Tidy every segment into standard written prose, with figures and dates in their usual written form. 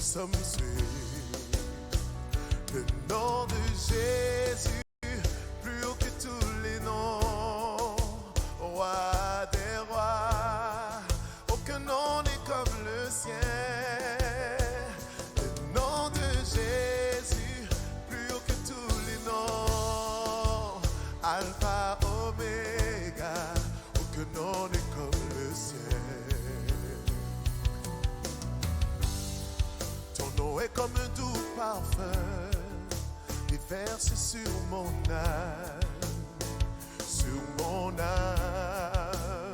sommes sauvés. Le nom de Jésus, plus haut que tous les noms. Roi des rois, aucun nom n'est comme le sien. Le nom de Jésus, plus haut que tous les noms. Alpha, Oméga, aucun nom n'est comme le sien. Ton nom est comme un doux parfum, déverse sur mon âme, sur mon âme.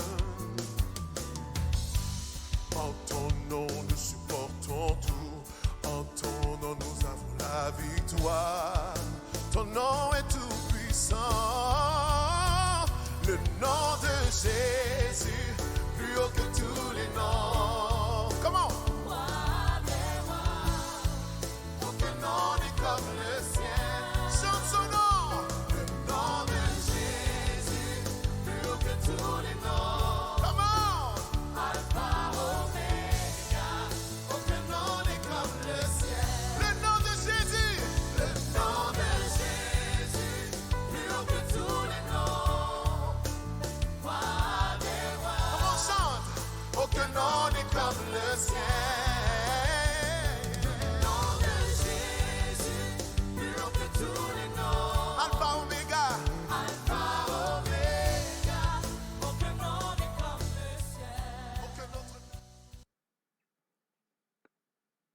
En ton nom nous supportons tout, en ton nom nous avons la victoire. Ton nom est tout puissant, le nom de Jésus, plus haut que tous les noms. Comment? Comme le ciel, chante son nom. Le nom de Jésus, plus haut que tous les noms. Comment? Alpha, Oméga, aucun nom n'est comme le ciel. Le nom de Jésus, le nom de Jésus, plus haut que tous les noms. Roi des rois. Comment on chante? Aucun nom n'est comme le ciel.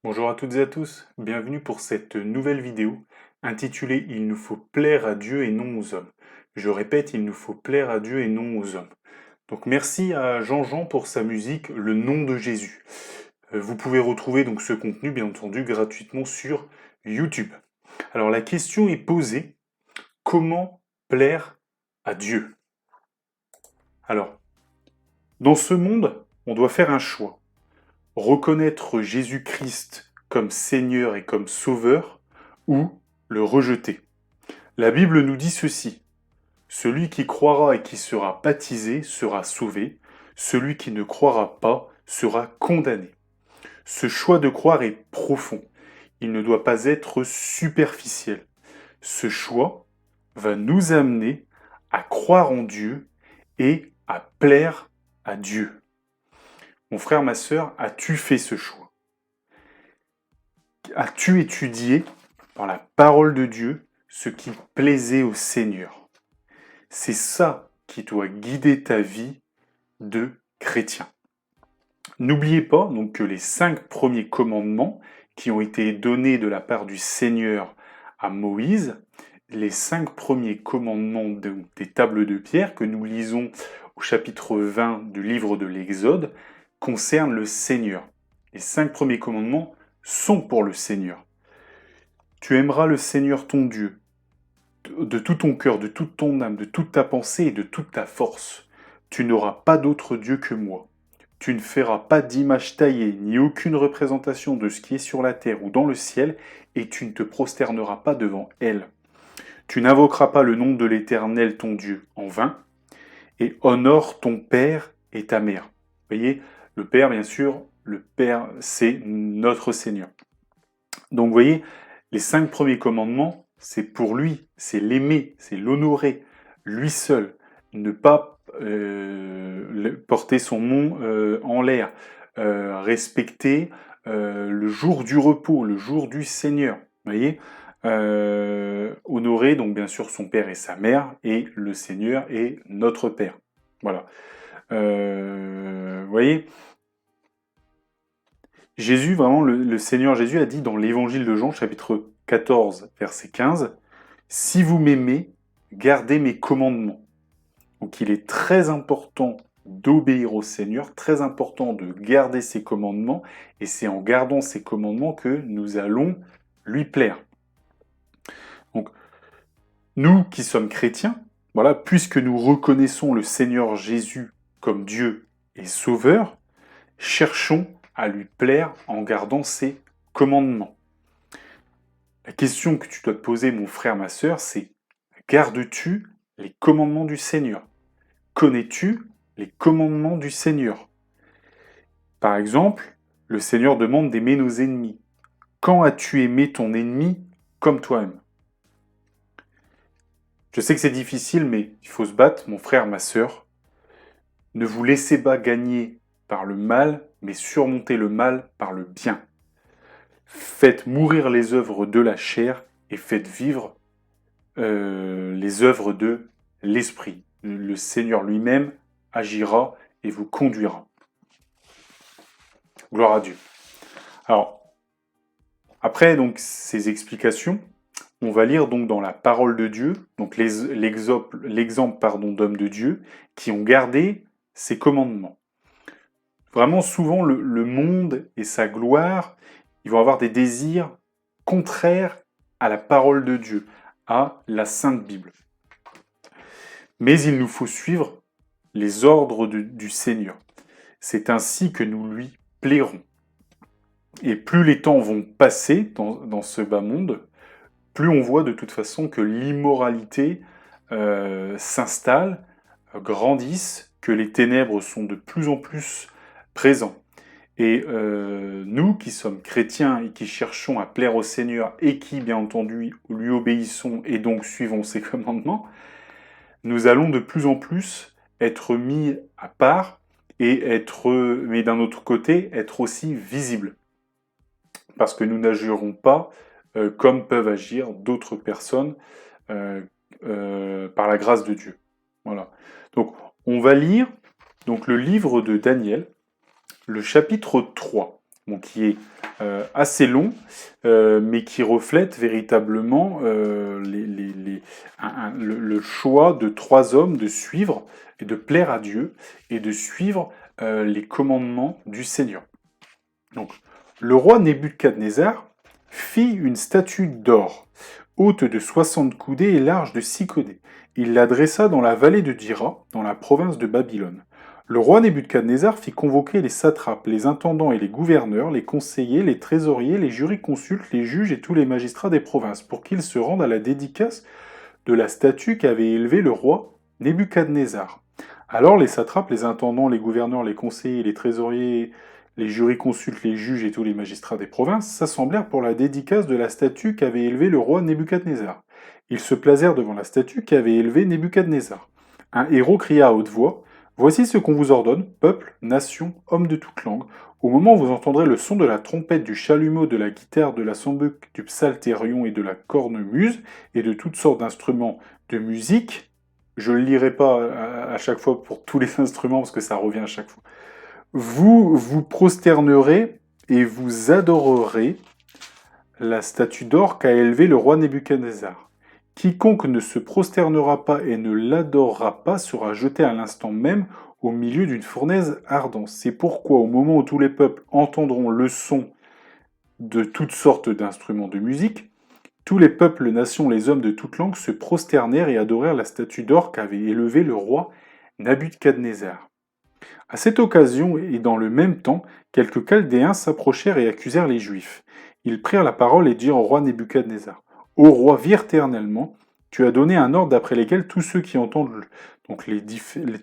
Bonjour à toutes et à tous, bienvenue pour cette nouvelle vidéo intitulée « Il nous faut plaire à Dieu et non aux hommes ». Je répète, il nous faut plaire à Dieu et non aux hommes. Donc merci à Jean-Jean pour sa musique « Le nom de Jésus ». Vous pouvez retrouver donc ce contenu bien entendu gratuitement sur YouTube. Alors la question est posée, comment plaire à Dieu? Alors, dans ce monde, on doit faire un choix. Reconnaître Jésus-Christ comme Seigneur et comme Sauveur, ou le rejeter. La Bible nous dit ceci: celui qui croira et qui sera baptisé sera sauvé, celui qui ne croira pas sera condamné. Ce choix de croire est profond, il ne doit pas être superficiel. Ce choix va nous amener à croire en Dieu et à plaire à Dieu. Mon frère, ma sœur, as-tu fait ce choix? As-tu étudié dans la parole de Dieu ce qui plaisait au Seigneur? C'est ça qui doit guider ta vie de chrétien. N'oubliez pas donc que les 5 premiers commandements qui ont été donnés de la part du Seigneur à Moïse, les 5 premiers commandements des tables de pierre que nous lisons au chapitre 20 du livre de l'Exode, concerne le Seigneur. Les 5 premiers commandements sont pour le Seigneur. Tu aimeras le Seigneur ton Dieu de tout ton cœur, de toute ton âme, de toute ta pensée et de toute ta force. Tu n'auras pas d'autre Dieu que moi. Tu ne feras pas d'image taillée, ni aucune représentation de ce qui est sur la terre ou dans le ciel, et tu ne te prosterneras pas devant elle. Tu n'invoqueras pas le nom de l'Éternel ton Dieu en vain, et honore ton père et ta mère. Vous voyez, le Père, bien sûr, le Père, c'est notre Seigneur. Donc, vous voyez, les 5 premiers commandements, c'est pour lui, c'est l'aimer, c'est l'honorer, lui seul. Ne pas porter son nom en l'air, respecter le jour du repos, le jour du Seigneur. Vous voyez, honorer, donc bien sûr, son père et sa mère, et le Seigneur est notre Père. Voilà. Vous voyez, Jésus, vraiment, le Seigneur Jésus a dit dans l'évangile de Jean, chapitre 14, verset 15, « Si vous m'aimez, gardez mes commandements. » Donc il est très important d'obéir au Seigneur, très important de garder ses commandements, et c'est en gardant ses commandements que nous allons lui plaire. Donc, nous qui sommes chrétiens, voilà, puisque nous reconnaissons le Seigneur Jésus comme Dieu et Sauveur, cherchons à lui plaire en gardant ses commandements. La question que tu dois te poser, mon frère, ma sœur, c'est: gardes-tu les commandements du Seigneur? Connais-tu les commandements du Seigneur? Par exemple, le Seigneur demande d'aimer nos ennemis. quand as-tu aimé ton ennemi comme toi-même? Je sais que c'est difficile, mais il faut se battre, mon frère, ma sœur. Ne vous laissez pas gagner par le mal, mais surmontez le mal par le bien. Faites mourir les œuvres de la chair et faites vivre les œuvres de l'esprit. Le Seigneur lui-même agira et vous conduira. Gloire à Dieu. Alors, après donc ces explications, on va lire donc dans la parole de Dieu, donc l'exemple d'hommes de Dieu qui ont gardé ses commandements. Vraiment, souvent, le monde et sa gloire, ils vont avoir des désirs contraires à la parole de Dieu, à la Sainte Bible. Mais il nous faut suivre les ordres du Seigneur. C'est ainsi que nous lui plairons. Et plus les temps vont passer dans ce bas monde, plus on voit de toute façon que l'immoralité s'installe, grandisse, que les ténèbres sont de plus en plus présents. Et nous qui sommes chrétiens et qui cherchons à plaire au Seigneur et qui, bien entendu, lui obéissons et donc suivons ses commandements, nous allons de plus en plus être mis à part et mais d'un autre côté, être aussi visibles. Parce que nous n'agirons pas comme peuvent agir d'autres personnes par la grâce de Dieu. Voilà. Donc, on va lire donc, le livre de Daniel, le chapitre 3, qui est assez long, mais qui reflète véritablement le choix de 3 hommes de suivre et de plaire à Dieu et de suivre les commandements du Seigneur. Donc, le roi Nebuchadnezzar fit une statue d'or, haute de 60 coudées et large de 6 coudées. Il la dressa dans la vallée de Dira, dans la province de Babylone. Le roi Nebuchadnezzar fit convoquer les satrapes, les intendants et les gouverneurs, les conseillers, les trésoriers, les jurisconsultes, les juges et tous les magistrats des provinces, pour qu'ils se rendent à la dédicace de la statue qu'avait élevée le roi Nebuchadnezzar. Alors les satrapes, les intendants, les gouverneurs, les conseillers, les trésoriers, les jurisconsultes, les juges et tous les magistrats des provinces s'assemblèrent pour la dédicace de la statue qu'avait élevée le roi Nebuchadnezzar. Ils se placèrent devant la statue qu'avait élevée Nebuchadnezzar. Un héros cria à haute voix: « Voici ce qu'on vous ordonne, peuple, nation, hommes de toute langue. Au moment où vous entendrez le son de la trompette, du chalumeau, de la guitare, de la sambuc, du psalterion et de la cornemuse, et de toutes sortes d'instruments de musique, je ne le lirai pas à chaque fois pour tous les instruments parce que ça revient à chaque fois. Vous vous prosternerez et vous adorerez la statue d'or qu'a élevée le roi Nebuchadnezzar. Quiconque ne se prosternera pas et ne l'adorera pas sera jeté à l'instant même au milieu d'une fournaise ardente. C'est pourquoi, au moment où tous les peuples entendront le son de toutes sortes d'instruments de musique, tous les peuples, les nations, les hommes de toute langue se prosternèrent et adorèrent la statue d'or qu'avait élevée le roi Nebuchadnezzar. À cette occasion, et dans le même temps, quelques Chaldéens s'approchèrent et accusèrent les Juifs. Ils prirent la parole et dirent au roi Nebuchadnezzar: « Ô roi, éternellement, tu as donné un ordre d'après lequel tous ceux qui entendent donc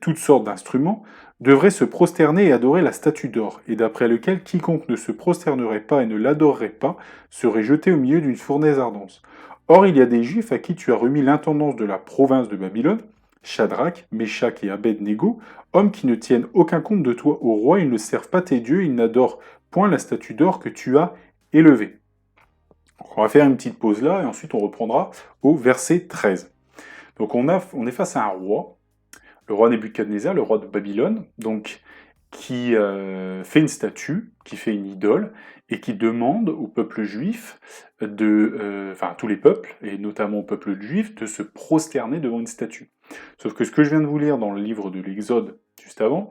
toutes sortes d'instruments devraient se prosterner et adorer la statue d'or, et d'après lequel quiconque ne se prosternerait pas et ne l'adorerait pas serait jeté au milieu d'une fournaise ardente. Or il y a des Juifs à qui tu as remis l'intendance de la province de Babylone, Shadrach, Meshach et Abed-Négo, hommes qui ne tiennent aucun compte de toi, ô roi, ils ne servent pas tes dieux, ils n'adorent point la statue d'or que tu as élevée. » On va faire une petite pause là, et ensuite on reprendra au verset 13. Donc on est face à un roi, le roi Nebuchadnezzar, le roi de Babylone, donc qui fait une statue, qui fait une idole, et qui demande au peuple juif, à tous les peuples, et notamment au peuple juif, de se prosterner devant une statue. Sauf que ce que je viens de vous lire dans le livre de l'Exode, juste avant,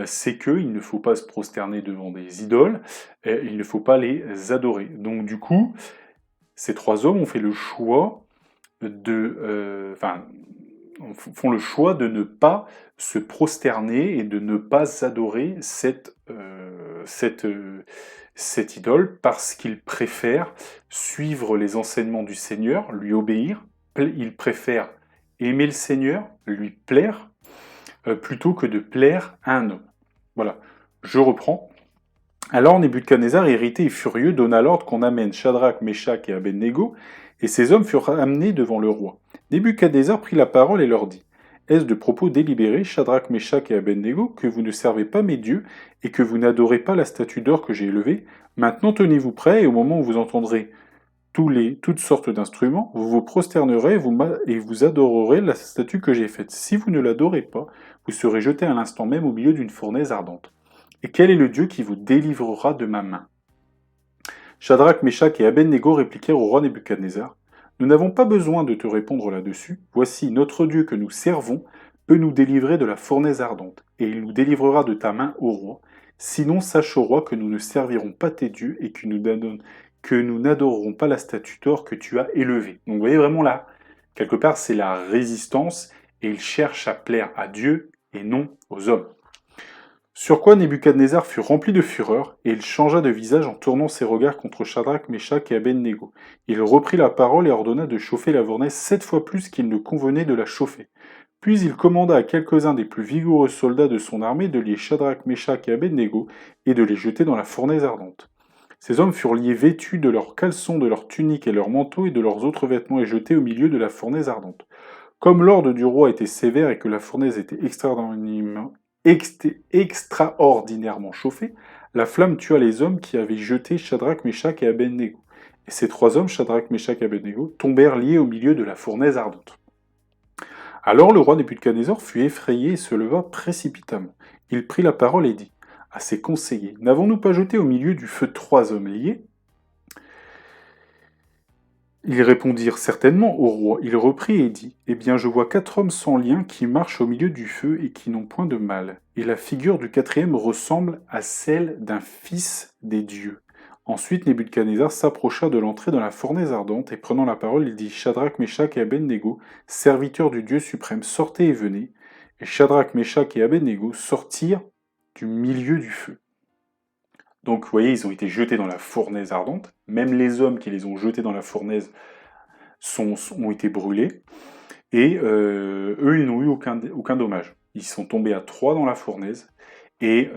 c'est qu'il ne faut pas se prosterner devant des idoles, il ne faut pas les adorer. Donc du coup, ces 3 hommes ont fait le choix font le choix de ne pas se prosterner et de ne pas adorer cette idole parce qu'ils préfèrent suivre les enseignements du Seigneur, lui obéir, ils préfèrent aimer le Seigneur, lui plaire, plutôt que de plaire à un homme. Voilà, je reprends. Alors Nebuchadnezzar, irrité et furieux, donna l'ordre qu'on amène Shadrach, Meshach et Abednego, et ces hommes furent amenés devant le roi. Nebuchadnezzar prit la parole et leur dit: Est-ce de propos délibérés, Shadrach, Meshach et Abednego, que vous ne servez pas mes dieux, et que vous n'adorez pas la statue d'or que j'ai élevée? Maintenant tenez-vous prêts, et au moment où vous entendrez toutes sortes d'instruments, vous vous prosternerez et vous adorerez la statue que j'ai faite. Si vous ne l'adorez pas, vous serez jeté à l'instant même au milieu d'une fournaise ardente. Et quel est le Dieu qui vous délivrera de ma main? Shadrach, Meshach et Abednego répliquèrent au roi Nebuchadnezzar: Nous n'avons pas besoin de te répondre là-dessus. Voici, notre Dieu que nous servons peut nous délivrer de la fournaise ardente, et il nous délivrera de ta main, ô roi. Sinon, sache, ô roi, que nous ne servirons pas tes dieux et que nous n'adorerons pas la statue d'or que tu as élevée. Donc vous voyez vraiment là, quelque part, c'est la résistance, et il cherche à plaire à Dieu et non aux hommes. Sur quoi Nebuchadnezzar fut rempli de fureur, et il changea de visage en tournant ses regards contre Shadrach, Meshach et Abednego. Il reprit la parole et ordonna de chauffer la fournaise 7 fois plus qu'il ne convenait de la chauffer. Puis il commanda à quelques-uns des plus vigoureux soldats de son armée de lier Shadrach, Meshach et Abednego et de les jeter dans la fournaise ardente. Ces hommes furent liés vêtus de leurs caleçons, de leurs tuniques et leurs manteaux et de leurs autres vêtements et jetés au milieu de la fournaise ardente. Comme l'ordre du roi était sévère et que la fournaise était extraordinairement chauffée, la flamme tua les hommes qui avaient jeté Shadrach, Meshach et Abednego. Et ces 3 hommes, Shadrach, Meshach et Abednego, tombèrent liés au milieu de la fournaise ardente. Alors le roi Nebuchadnezzar fut effrayé et se leva précipitamment. Il prit la parole et dit à ses conseillers: N'avons-nous pas jeté au milieu du feu 3 hommes liés? Ils répondirent certainement au roi. Il reprit et dit: Eh bien, je vois 4 hommes sans lien qui marchent au milieu du feu et qui n'ont point de mal. Et la figure du 4e ressemble à celle d'un fils des dieux. Ensuite, Nebuchadnezzar s'approcha de l'entrée dans la fournaise ardente et prenant la parole, il dit: Shadrach, Meshach et Abednego, serviteurs du Dieu suprême, sortez et venez. Et Shadrach, Meshach et Abednego sortirent du milieu du feu. Donc, vous voyez, ils ont été jetés dans la fournaise ardente. Même les hommes qui les ont jetés dans la fournaise ont été brûlés. Et eux, ils n'ont eu aucun dommage. Ils sont tombés à 3 dans la fournaise. Et,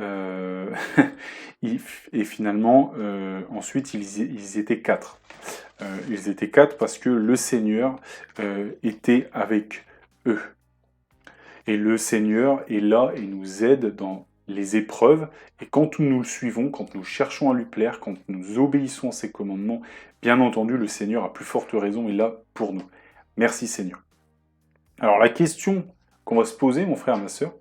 et finalement, ensuite, ils étaient 4. Ils étaient 4 parce que le Seigneur était avec eux. Et le Seigneur est là et nous aide dans les épreuves, et quand nous le suivons, quand nous cherchons à lui plaire, quand nous obéissons à ses commandements, bien entendu, le Seigneur a plus forte raison, est là pour nous. Merci Seigneur. Alors la question qu'on va se poser, mon frère, ma sœur,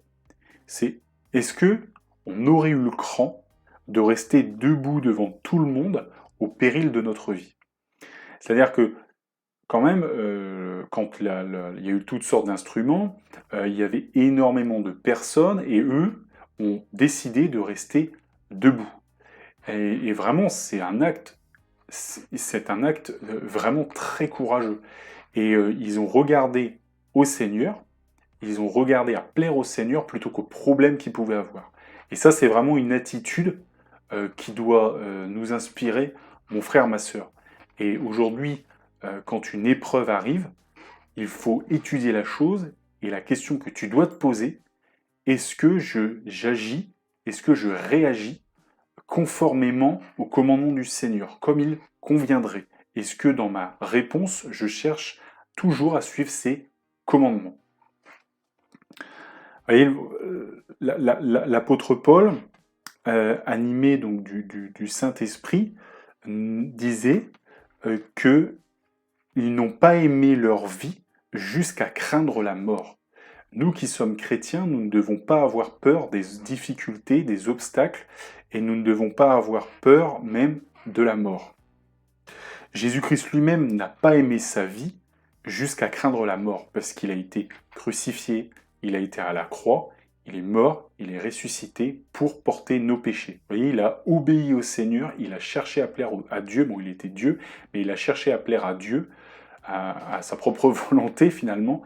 c'est: est-ce que on aurait eu le cran de rester debout devant tout le monde au péril de notre vie? C'est-à-dire que quand même, quand il y a eu toutes sortes d'instruments, il y avait énormément de personnes et eux ont décidé de rester debout. Et vraiment, c'est un acte vraiment très courageux. Et ils ont regardé au Seigneur, ils ont regardé à plaire au Seigneur plutôt qu'aux problèmes qu'ils pouvaient avoir. Et ça, c'est vraiment une attitude qui doit nous inspirer, mon frère, ma sœur. Et aujourd'hui, quand une épreuve arrive, il faut étudier la chose, et la question que tu dois te poser: est-ce que j'agis, est-ce que je réagis conformément au commandement du Seigneur, comme il conviendrait? Est-ce que dans ma réponse, je cherche toujours à suivre ses commandements? Vous voyez, l'apôtre Paul, animé donc du Saint-Esprit, disait que ils n'ont pas aimé leur vie jusqu'à craindre la mort. Nous qui sommes chrétiens, nous ne devons pas avoir peur des difficultés, des obstacles, et nous ne devons pas avoir peur même de la mort. Jésus-Christ lui-même n'a pas aimé sa vie jusqu'à craindre la mort, parce qu'il a été crucifié, il a été à la croix, il est mort, il est ressuscité pour porter nos péchés. Vous voyez, il a obéi au Seigneur, il a cherché à plaire à Dieu, bon, il était Dieu, mais il a cherché à plaire à Dieu, à sa propre volonté finalement,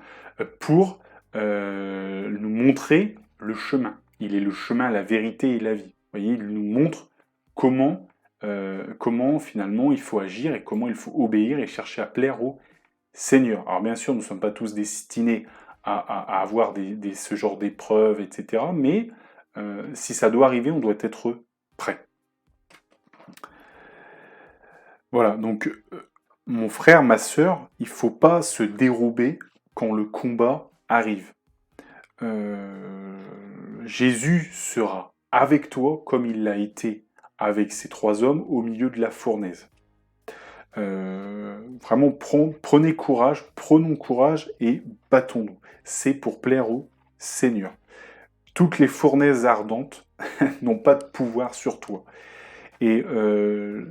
pour nous montrer le chemin. Il est le chemin, la vérité et la vie. Vous voyez, il nous montre comment finalement il faut agir et comment il faut obéir et chercher à plaire au Seigneur. Alors bien sûr, nous ne sommes pas tous destinés à avoir ce genre d'épreuves, etc. Mais si ça doit arriver, on doit être prêt. Voilà, donc mon frère, ma sœur, il faut pas se dérober quand le combat arrive. Jésus sera avec toi comme il l'a été avec ces 3 hommes au milieu de la fournaise. Vraiment, prenez courage, prenons courage et battons-nous. C'est pour plaire au Seigneur. Toutes les fournaises ardentes n'ont pas de pouvoir sur toi. Et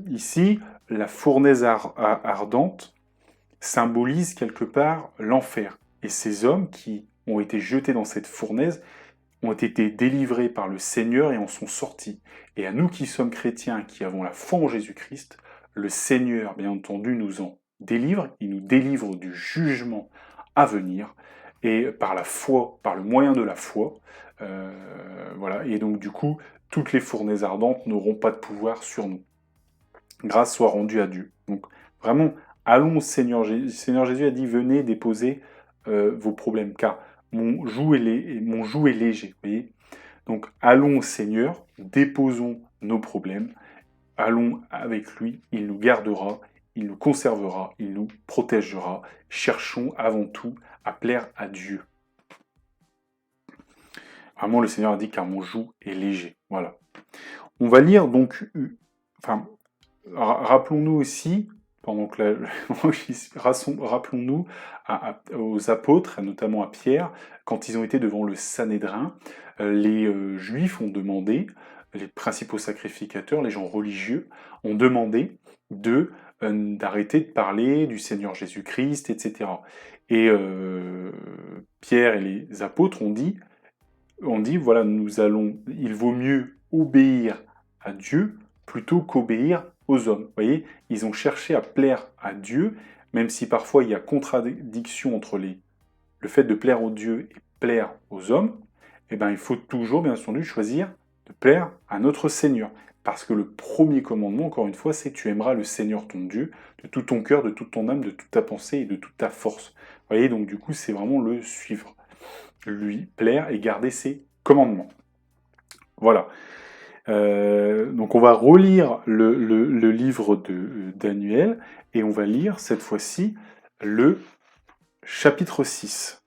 ici, la fournaise ardente symbolise quelque part l'enfer. Et ces hommes qui ont été jetés dans cette fournaise ont été délivrés par le Seigneur et en sont sortis. Et à nous qui sommes chrétiens, qui avons la foi en Jésus-Christ, le Seigneur, bien entendu, nous en délivre. Il nous délivre du jugement à venir. Et par la foi, par le moyen de la foi, voilà. Et donc, du coup, toutes les fournaises ardentes n'auront pas de pouvoir sur nous. Grâce soit rendue à Dieu. Donc, vraiment, allons au Seigneur Jésus. Le Seigneur Jésus a dit, venez déposer vos problèmes, car mon joug est léger. Vous voyez. Donc, allons au Seigneur, déposons nos problèmes, allons avec lui, il nous gardera, il nous conservera, il nous protégera. Cherchons avant tout à plaire à Dieu. Vraiment, le Seigneur a dit, car mon joug est léger. Voilà. On va lire donc, enfin, rappelons-nous aussi, pendant que rappelons-nous aux apôtres, notamment à Pierre, quand ils ont été devant le Sanhédrin, les Juifs ont demandé, les principaux sacrificateurs, les gens religieux, ont demandé d'arrêter de parler du Seigneur Jésus-Christ, etc. Et Pierre et les apôtres ont dit, voilà, il vaut mieux obéir à Dieu plutôt qu'obéir aux hommes. Vous voyez, ils ont cherché à plaire à Dieu, même si parfois il y a contradiction entre le fait de plaire aux dieux et plaire aux hommes. Eh bien, il faut toujours, bien entendu, choisir de plaire à notre Seigneur. Parce que le premier commandement, encore une fois, c'est tu aimeras le Seigneur ton Dieu de tout ton cœur, de toute ton âme, de toute ta pensée et de toute ta force. Vous voyez, donc du coup, c'est vraiment le suivre. Lui plaire et garder ses commandements. Voilà. Donc on va relire le livre de Daniel et on va lire cette fois-ci le chapitre 6.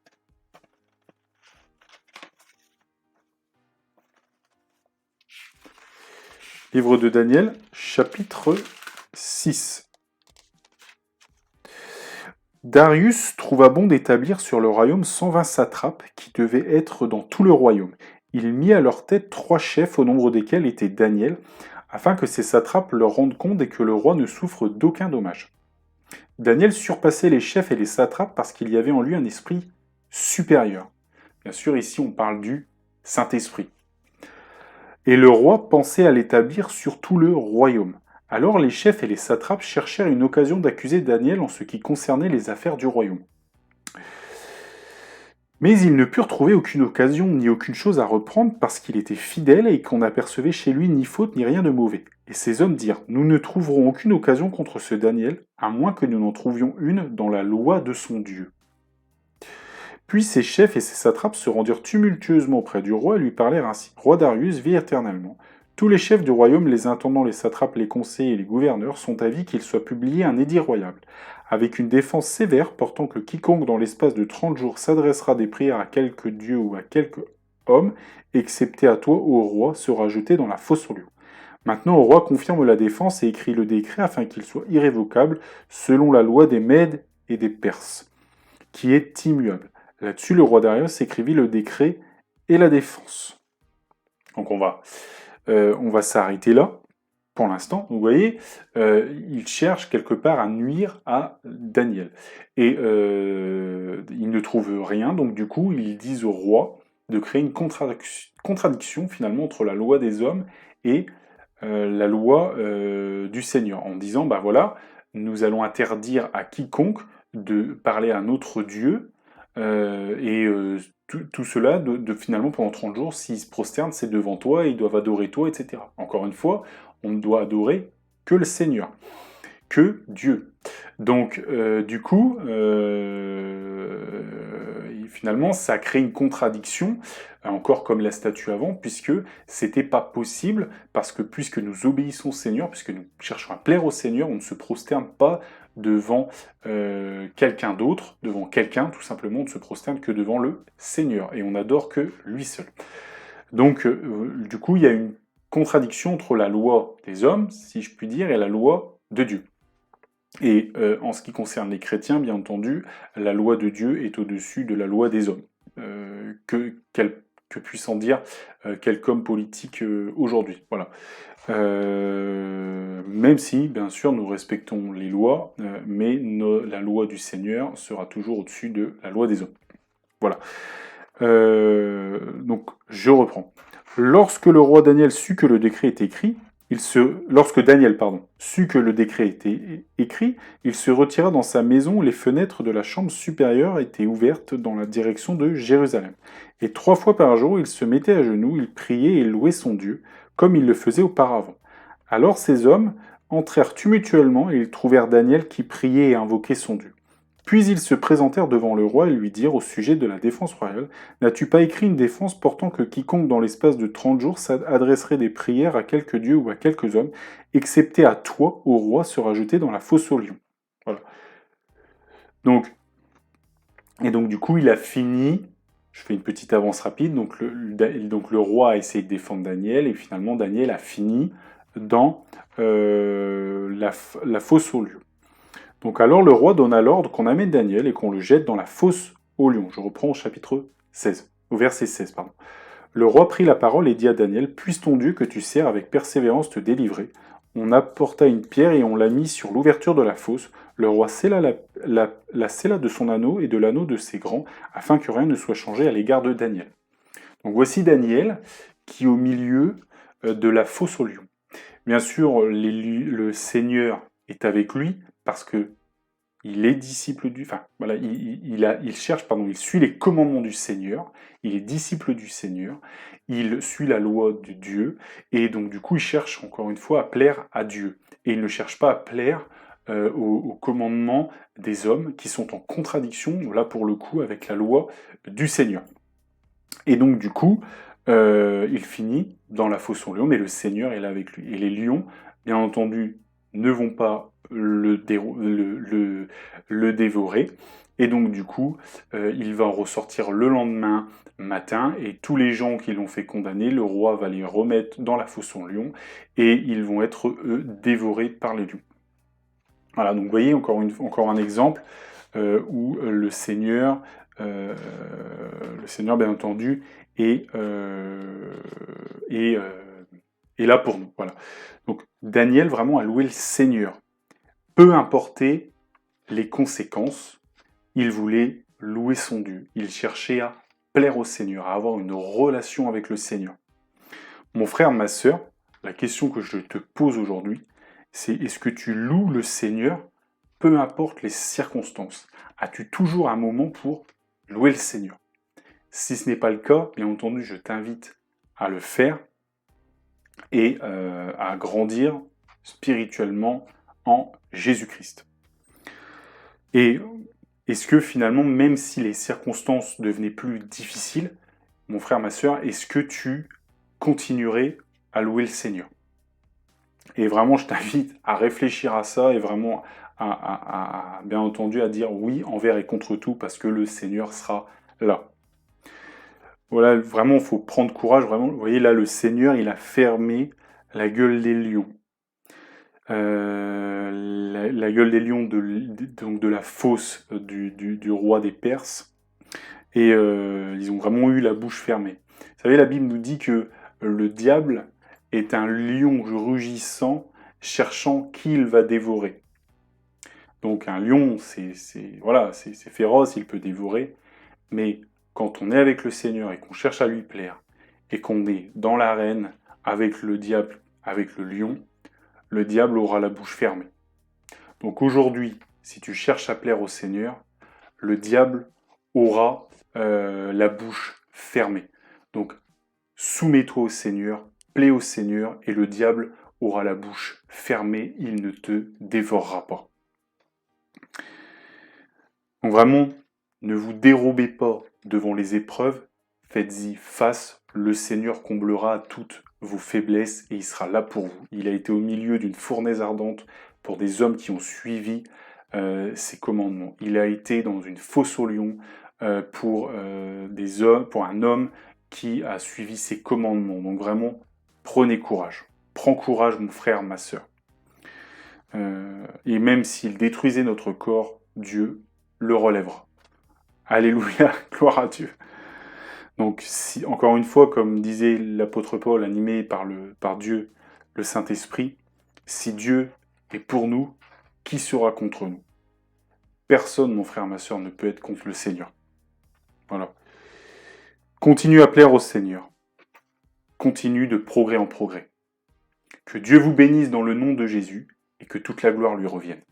Livre de Daniel, chapitre 6. Darius trouva bon d'établir sur le royaume 120 satrapes qui devaient être dans tout le royaume. Il mit à leur tête 3 chefs, au nombre desquels était Daniel, afin que ces satrapes leur rendent compte et que le roi ne souffre d'aucun dommage. Daniel surpassait les chefs et les satrapes parce qu'il y avait en lui un esprit supérieur. Bien sûr, ici on parle du Saint-Esprit. Et le roi pensait à l'établir sur tout le royaume. Alors les chefs et les satrapes cherchèrent une occasion d'accuser Daniel en ce qui concernait les affaires du royaume. Mais ils ne purent trouver aucune occasion ni aucune chose à reprendre parce qu'il était fidèle et qu'on n'apercevait chez lui ni faute ni rien de mauvais. Et ces hommes dirent, nous ne trouverons aucune occasion contre ce Daniel, à moins que nous n'en trouvions une dans la loi de son Dieu. Puis ces chefs et ces satrapes se rendirent tumultueusement auprès du roi et lui parlèrent ainsi. Roi Darius, vis éternellement. Tous les chefs du royaume, les intendants, les satrapes, les conseillers et les gouverneurs sont d'avis qu'il soit publié un édit royal, avec une défense sévère portant que quiconque dans l'espace de 30 jours s'adressera des prières à quelque dieu ou à quelque homme, excepté à toi, ô roi, sera jeté dans la fosse au lieu. Maintenant, au roi confirme la défense et écrit le décret afin qu'il soit irrévocable selon la loi des Mèdes et des Perses, qui est immuable. Là-dessus, le roi Darius écrivit le décret et la défense. Donc on va s'arrêter là, pour l'instant. Vous voyez, il cherche quelque part à nuire à Daniel. Et il ne trouve rien, donc du coup, ils disent au roi de créer une contradiction finalement entre la loi des hommes et la loi du Seigneur, en disant, bah voilà, nous allons interdire à quiconque de parler à un autre Dieu, tout cela, finalement, pendant 30 jours, s'ils se prosternent, c'est devant toi, et ils doivent adorer toi, etc. Encore une fois, on ne doit adorer que le Seigneur, que Dieu. Donc, du coup, finalement, ça a créé une contradiction, encore comme la statue avant, puisque c'était pas possible, parce que puisque nous obéissons au Seigneur, puisque nous cherchons à plaire au Seigneur, on ne se prosterne pas devant quelqu'un d'autre, devant quelqu'un, tout simplement, on ne se prosterne que devant le Seigneur, et on n'adore que lui seul. Donc, du coup, il y a une contradiction entre la loi des hommes, si je puis dire, et la loi de Dieu. Et en ce qui concerne les chrétiens, bien entendu, la loi de Dieu est au-dessus de la loi des hommes. Que puisse en dire quelque homme politique aujourd'hui. Voilà. Même si, bien sûr, nous respectons les lois, mais la loi du Seigneur sera toujours au-dessus de la loi des hommes. Voilà. Donc, je reprends. Lorsque le roi Daniel sut que le décret était écrit, lorsque Daniel, sut que le décret était écrit, il se retira dans sa maison où les fenêtres de la chambre supérieure étaient ouvertes dans la direction de Jérusalem. Et 3 fois par jour, il se mettait à genoux, il priait et louait son Dieu, comme il le faisait auparavant. Alors ces hommes entrèrent tumultuellement et ils trouvèrent Daniel qui priait et invoquait son Dieu. Puis ils se présentèrent devant le roi et lui dirent au sujet de la défense royale, « N'as-tu pas écrit une défense portant que quiconque dans l'espace de 30 jours adresserait des prières à quelque dieu ou à quelques hommes, excepté à toi, au roi, sera jeté dans la fosse aux lions. » Voilà. Donc du coup, il a fini, je fais une petite avance rapide, donc le roi a essayé de défendre Daniel, et finalement Daniel a fini dans la fosse aux lions. Donc alors le roi donna l'ordre qu'on amène Daniel et qu'on le jette dans la fosse aux lions. Je reprends au verset 16. Le roi prit la parole et dit à Daniel, « Puisse ton Dieu que tu sers avec persévérance te délivrer. » On apporta une pierre et on la mit sur l'ouverture de la fosse. Le roi scella la scella de son anneau et de l'anneau de ses grands, afin que rien ne soit changé à l'égard de Daniel. Donc voici Daniel qui est au milieu de la fosse aux lions. Bien sûr, le Seigneur est avec lui, parce que il est disciple du... Enfin, voilà, il suit les commandements du Seigneur, il est disciple du Seigneur, il suit la loi de Dieu, et donc du coup, il cherche encore une fois à plaire à Dieu. Et il ne cherche pas à plaire aux commandements des hommes qui sont en contradiction, là pour le coup, avec la loi du Seigneur. Et donc du coup, il finit dans la fosse aux lions, mais le Seigneur est là avec lui. Et les lions, bien entendu, ne vont pas le dévorer. Et donc, du coup, il va en ressortir le lendemain matin, et tous les gens qui l'ont fait condamner, le roi va les remettre dans la fosse aux lions, et ils vont être, eux, dévorés par les lions. Voilà, donc vous voyez, encore un exemple où le Seigneur, bien entendu, est là pour nous. Voilà. Donc Daniel vraiment a loué le Seigneur. Peu importait les conséquences, il voulait louer son Dieu. Il cherchait à plaire au Seigneur, à avoir une relation avec le Seigneur. Mon frère, ma sœur, la question que je te pose aujourd'hui, c'est est-ce que tu loues le Seigneur, peu importe les circonstances? As-tu toujours un moment pour louer le Seigneur? Si ce n'est pas le cas, bien entendu, je t'invite à le faire et à grandir spirituellement en Jésus-Christ. Et est-ce que finalement, même si les circonstances devenaient plus difficiles, mon frère, ma sœur, est-ce que tu continuerais à louer le Seigneur? Et vraiment, je t'invite à réfléchir à ça et vraiment bien entendu, à dire oui envers et contre tout, parce que le Seigneur sera là. Voilà, vraiment, il faut prendre courage. Vraiment, vous voyez là, le Seigneur, il a fermé la gueule des lions. La gueule des lions donc de la fosse du roi des Perses. Et ils ont vraiment eu la bouche fermée. Vous savez, la Bible nous dit que le diable est un lion rugissant, cherchant qui il va dévorer. Donc un lion, c'est féroce, il peut dévorer. Mais quand on est avec le Seigneur et qu'on cherche à lui plaire, et qu'on est dans l'arène avec le diable, avec le diable aura la bouche fermée. Donc aujourd'hui, si tu cherches à plaire au Seigneur, le diable aura la bouche fermée. Donc soumets-toi au Seigneur, plais au Seigneur, et le diable aura la bouche fermée, il ne te dévorera pas. Donc vraiment, ne vous dérobez pas devant les épreuves, faites-y face, le Seigneur comblera toutes vos faiblesses et il sera là pour vous. Il a été au milieu d'une fournaise ardente pour des hommes qui ont suivi ses commandements. Il a été dans une fosse au lion pour un homme qui a suivi ses commandements. Donc vraiment, prenez courage. Prends courage, mon frère, ma sœur. Et même s'il détruisait notre corps, Dieu le relèvera. Alléluia, gloire à Dieu. Donc, encore une fois, comme disait l'apôtre Paul, animé par Dieu, le Saint-Esprit, si Dieu est pour nous, qui sera contre nous? Personne, mon frère, ma sœur, ne peut être contre le Seigneur. Voilà. Continue à plaire au Seigneur. Continue de progrès en progrès. Que Dieu vous bénisse dans le nom de Jésus et que toute la gloire lui revienne.